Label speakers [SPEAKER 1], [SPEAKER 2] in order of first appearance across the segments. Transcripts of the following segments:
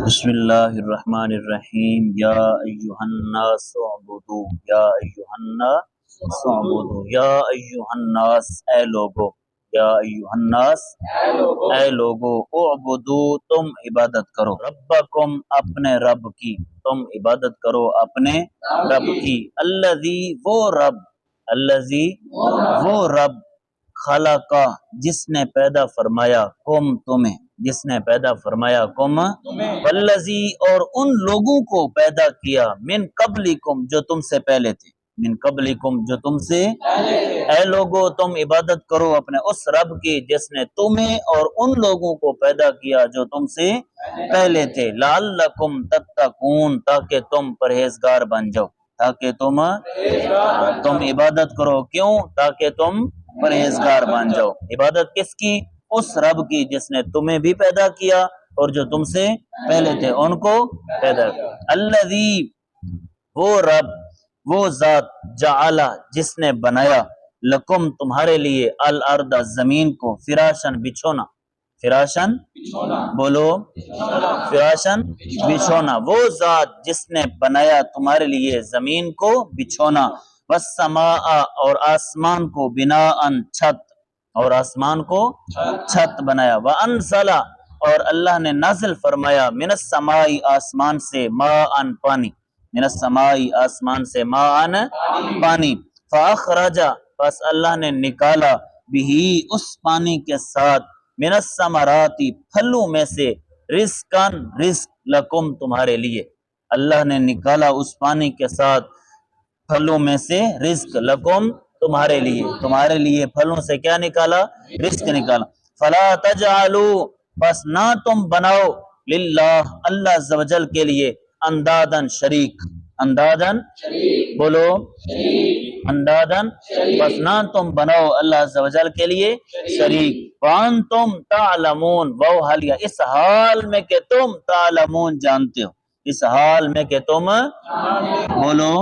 [SPEAKER 1] بسم اللہ الرحمن الرحیم یا ایہا الناس اعبدوا یا ایہا الناس اعبدوا یا ایہا الناس اے لوگو یا ایہا الناس اے لوگو اعبدوا تم عبادت کرو ربکم اپنے رب کی، تم عبادت کرو اپنے رب کی، الذی وہ رب خلقہ جس نے پیدا فرمایا کم تمہیں، جس نے پیدا فرمایا کم والذی اور ان لوگوں کو پیدا کیا من قبلکم جو تم سے پہلے تھے، من قبلکم جو تم سے اے لوگو تم عبادت کرو اپنے اس رب کی جس نے تمہیں اور ان لوگوں کو پیدا کیا جو تم سے پہلے تھے، لعلکم تتقون تاکہ تم پرہیزگار بن جاؤ، تاکہ تم عبادت کرو، کیوں؟ تاکہ تم پرہیزگار بن جاؤ۔ عبادت کس کی؟ اس رب کی جس نے تمہیں بھی پیدا کیا اور جو تم سے پہلے تھے ان کو پیدا کیا۔ الذی وہ رب، وہ ذات جعل جس نے بنایا لکم تمہارے لیے الارض زمین کو فراشن بچھونا، فراشن بولو فراشن بچھونا، وہ ذات جس نے بنایا تمہارے لیے زمین کو بچھونا، والسماء اور آسمان کو بناءً چھت، اور آسمان کو چھت بنایا، وانزل اور اللہ نے نازل فرمایا من السماء آسمان سے ماءً پانی، من السماء آسمان سے ماءً پانی، فاخرج پس اللہ نے نکالا بھی اس پانی کے ساتھ من الثمرات پھلوں میں سے رزقاً رزق لکم تمہارے لیے، اللہ نے نکالا اس پانی کے ساتھ پھلوں میں سے رزق لکم تمہارے لیے پھلوں سے کیا نکالا؟ رزق نکالا۔ فلا تجعلوا بس نہ تم بناؤ للہ اللہ عز و جل کے لیے اندادن شریک، اندادن بولو اندادن بس نہ تم بناؤ اللہ عز و جل کے لیے شریک، وانتم تعلمون وہ حال یا اس حال میں کہ تم تعلمون جانتے ہو، اس حال میں کہ تم بولو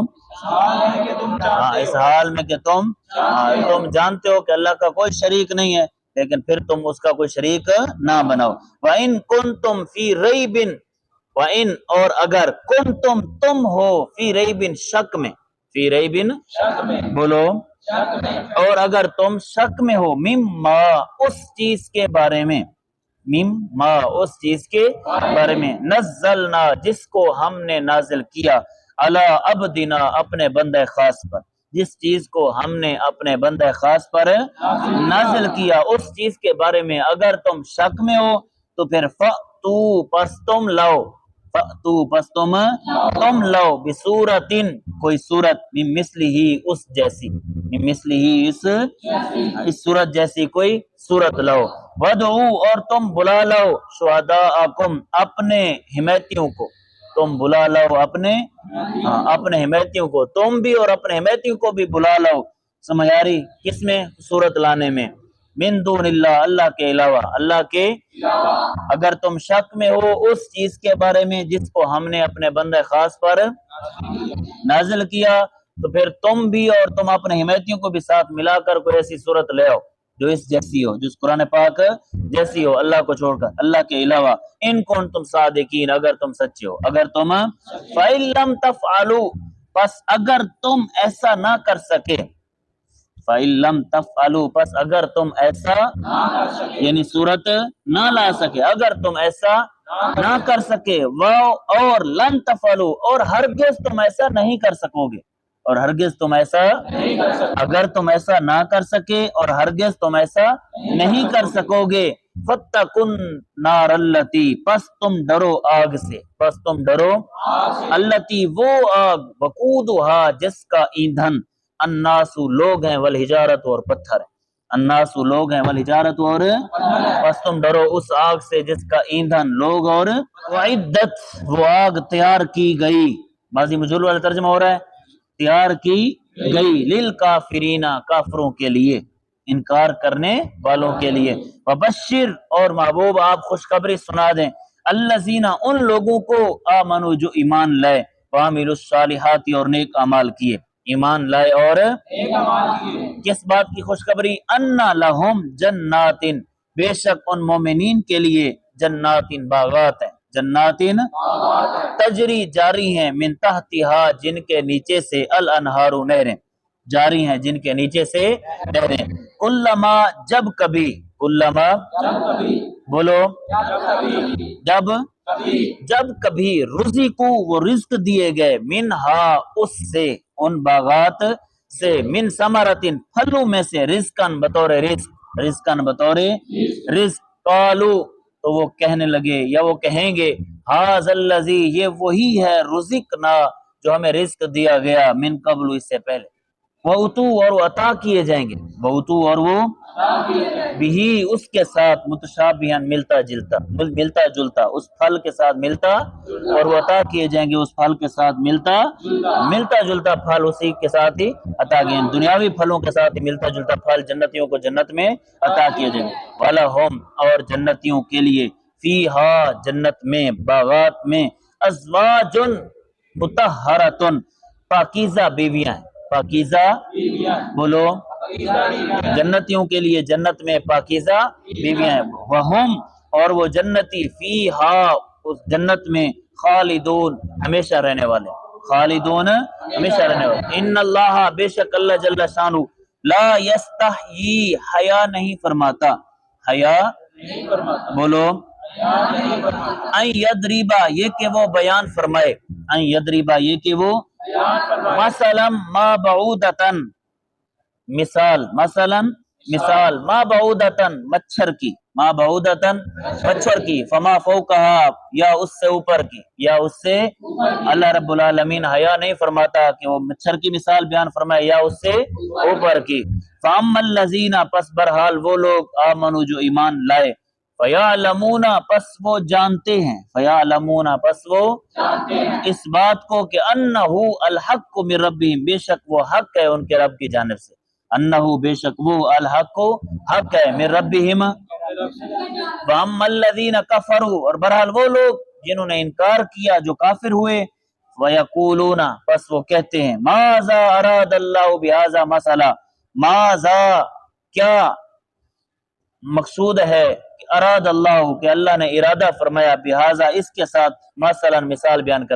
[SPEAKER 1] اس حال میں کہ تم جانتے ہو کہ اللہ کا کوئی شریک نہیں ہے، لیکن پھر تم اس کا کوئی شریک نہ بناؤ۔ وَإِن كُنتُمْ فِي رَيْبٍ وَإِن اور اگر کنتم تم ہو فی ریبن شک میں، فی ریبن بولو اور اگر تم شک میں ہو مما اس چیز کے بارے میں، مما اس چیز کے بارے میں نزلنا جس کو ہم نے نازل کیا علی عبدنا اپنے بندہ خاص پر، جس چیز کو ہم نے اپنے بندہ خاص پر نازل کیا اس چیز کے بارے میں اگر تم شک میں ہو تو پھر فأتو پس تم لاؤ، فأتو پس تم لاؤ بصورتن کوئی صورت من مثلہ اس جیسی، من مثلہ اس صورت جیسی کوئی صورت لاؤ، ودعو اور تم بلا لاؤ شہداءکم اپنے حمایتیوں کو، تم بلا لاؤ اپنے حمایتیوں کو، تم بھی اور اپنے حمایتیوں کو بھی بلا لاؤ، سمجھ آ رہی کس میں؟ صورت لانے میں، من دون اللہ اللہ کے علاوہ، اللہ کے اگر تم شک میں ہو اس چیز کے بارے میں جس کو ہم نے اپنے بندہ خاص پر نازل کیا تو پھر تم بھی اور تم اپنے حمایتیوں کو بھی ساتھ ملا کر کوئی ایسی صورت لے آؤ جو اس جیسی ہو، جس قرآن پاک جیسی ہو اللہ کو چھوڑ کر، اللہ کے علاوہ، ان کنتم صادقین اگر تم سچے ہو، اگر تم فَإِن لَمْ تَفْعَلُوا پس اگر تم ایسا نہ کر سکے، فَإِن لَمْ تَفْعَلُوا پس اگر تم ایسا یعنی صورت نہ لا سکے، اگر تم ایسا نہ کر سکے، اور لن تفعلوا اور ہرگز تم ایسا نہیں کر سکو گے، اور ہرگز تم ایسا اگر تم ایسا نہ کر سکے اور ہرگز تم ایسا نہیں کر سکو گے، فَاتَّقُوا النَّارَ الَّتِي پس تم ڈرو آگ سے، پس تم ڈرو الَّتِي وہ آگ وقودها جس کا ایندھن الناس لوگ ہیں والحجارت اور پتھر ہیں، الناس لوگ ہیں والحجارت اور پس تم ڈرو اس آگ سے جس کا ایندھن لوگ اور وعدت وہ آگ تیار کی گئی، ماضی مجھول والا ترجمہ ہو رہا ہے تیار کی گئی، للکافرین کافروں کے لیے، انکار کرنے والوں کے لیے، وبشر اور محبوب آپ خوشخبری سنا دیں الذین ان لوگوں کو آمنوا جو ایمان لائے، وعملوا الصالحات اور نیک اعمال کیے، ایمان لائے اور کس بات کی خوشخبری؟ ان لہم جنات بے شک ان مومنین کے لیے جنات باغات ہیں، جناتن تجری جاری ہیں من تحتہا جن کے نیچے سے الانہار نہریں جاری ہیں جن کے نیچے سے نہریں کلما جب کبھی کلما بولو جب کبھی رزقو وہ رزق دیے گئے منہا اس سے ان باغات سے من ثمرتن پھلوں میں سے رزقن بطور رزق قالو تو وہ کہنے لگے یا وہ کہیں گے ھذا الذی یہ وہی ہے رزقنا جو ہمیں رزق دیا گیا من قبل اس سے پہلے وَأُتُو اور وہ عطا کیے جائیں گے وَأُتُو اور وہ بھی اس کے ساتھ متشابہن ملتا جلتا اس پھل کے ساتھ ملتا اور وہ عطا کیے جائیں گے اس پھل کے ساتھ ملتا جلتا پھل اسی کے ساتھ ہی عطا کیے دنیاوی پھلوں کے ساتھ ہی ملتا جلتا پھل جنتیوں کو جنت میں عطا کیے جائیں گے وَلَهُمْ اور جنتیوں کے لیے فیہا جنت میں باغات میں ازواجن مطہراتن پاکیزہ بیویاں ہیں پاکیزہ بولو جنتیوں کے لیے جنت میں پاکیزہ بیویاں ہیں وہم اور وہ جنتی فیہا اس جنت میں خالدون ہمیشہ رہنے والے ان اللہ بے شک اللہ جل شانہ لا یستحیی حیا نہیں فرماتا بولو ان یضربا یہ کہ وہ بیان فرمائے ان یضربا یہ کہ وہ مثلا ما بعودتن مثال ما بعودتن مچھر کی فما فوقها یا اس سے اوپر کی یا اس سے اللہ رب العالمین حیا نہیں فرماتا کہ وہ مچھر کی مثال بیان فرمائے یا اس سے اوپر کی فاما الذین پس برحال وہ لوگ آمنو جو ایمان لائے فیعلمون پس وہ جانتے ہیں اس بات کو کہ انہو الحق من ربہم بے شک وہ حق ہے ان کے رب کی جانب سے انہو بے شک وہ الحق حق ہے من ربہم واما الذین کفروا اور برحال وہ لوگ جنہوں نے انکار کیا جو کافر ہوئے ویقولون پس وہ کہتے ہیں ماذا اراد اللہ بہذا مثلا ماذا کیا مقصود ہے اراد اللہ کہ اللہ نے ارادہ فرمایا بہذا اس کے ساتھ مثلا مثال بیان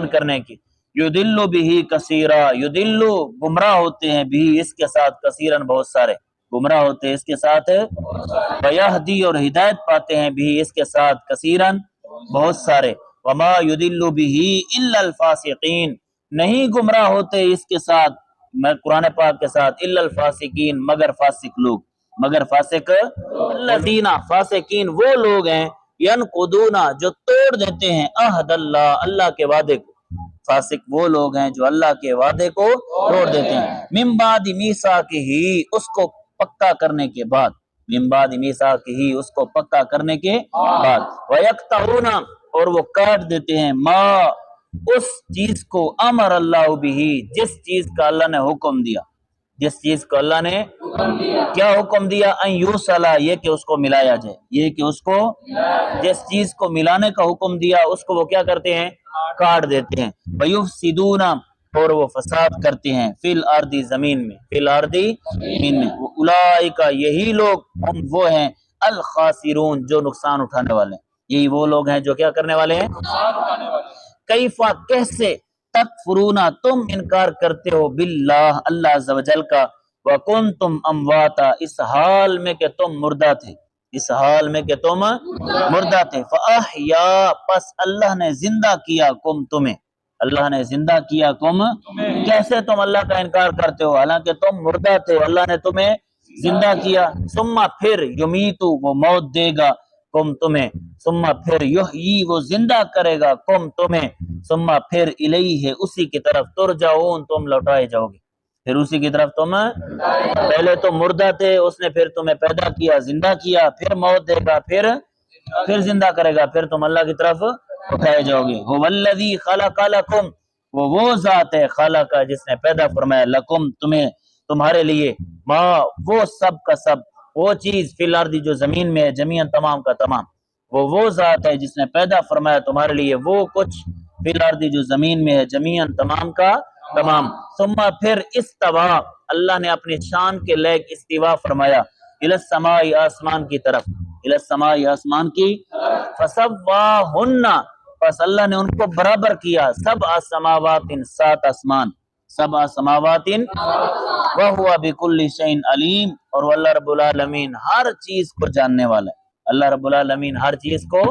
[SPEAKER 1] کرنے کی یدل بہ کثیرا یدل گمراہ ہوتے ہیں بھی اس کے ساتھ کثیرا بہت سارے گمراہ ہوتے ہیں اس کے ساتھ ویہدی اور ہدایت پاتے ہیں بھی اس کے ساتھ کثیرا بہت سارے وما یدل بہ الا الفاسقین نہیں گمراہ ہوتے اس کے ساتھ قرآن پاک کے ساتھ الا الفاسقین مگر فاسق الذین فاسقین وہ لوگ ہیں ینقضون جو توڑ دیتے ہیں عہد اللہ کے وعدے کو فاسق وہ لوگ ہیں جو اللہ کے وعدے کو توڑ دیتے ہیں من بعد میثاقہ اس کو پکا کرنے کے بعد ویقطعون اور وہ کاٹ دیتے ہیں ما اس چیز کو امر اللہ بہ جس چیز کا اللہ نے حکم دیا کیا حکم دیا ان یوصلا یہ کہ اس کو ملایا جائے جس چیز کو ملانے کا حکم دیا اس کو وہ کیا کرتے ہیں کاٹ دیتے ہیں ویفسدون اور وہ فساد کرتے ہیں فی الارض زمین میں اولئک یہی لوگ ہم وہ ہیں الخاسرون جو نقصان اٹھانے والے ہیں یہی وہ لوگ ہیں جو کیا کرنے والے ہیں کیفا کیسے تکفرون تم انکار کرتے ہو باللہ اللہ عز و جل کا وکنتم امواتا اس حال میں کہ تم مردہ تھے فاحیا پس اللہ نے زندہ کیا تمہیں کیسے تم اللہ کا انکار کرتے ہو حالانکہ تم مردہ تھے اللہ نے تمہیں زندہ کیا ثم پھر یمیتو وہ موت دے گا تمہیں ثم پھر یحیی وہ زندہ کرے گا تمہیں ثم پھر الیہ اسی کی طرف ترجعون تم لوٹائے جاؤ گے پھر اسی کی طرف تم پہلے تو مردہ تھے اس نے پھر تمہیں پیدا کیا زندہ کیا پھر موت دے گا پھر زندہ کرے گا پھر تم اللہ کی طرف اٹھائے جاؤ گے هو الذی خلق لکم وہ ذات ہے خلق جس نے پیدا فرمایا لکم تمہارے لیے ما وہ سب کا سب وہ چیز فی الارض جو زمین میں ہے جمیعاً تمام کا تمام وہ ذات ہے جس نے پیدا فرمایا تمہارے لیے وہ کچھ فی الارض جو زمین میں ہے جمیعاً تمام کا تمام ثم پھر استوا اللہ نے اپنی شان کے لائق استوا فرمایا الی السماء آسمان کی طرف الی السماء آسمان کی، فسواہن پس اللہ نے ان کو برابر کیا، سبع سماوات 7 آسمان، سبع سماوات وہو بکل شیء علیم، اور وہ اللہ رب العالمین ہر چیز کو جاننے والا ہے، اللہ رب العالمین ہر چیز کو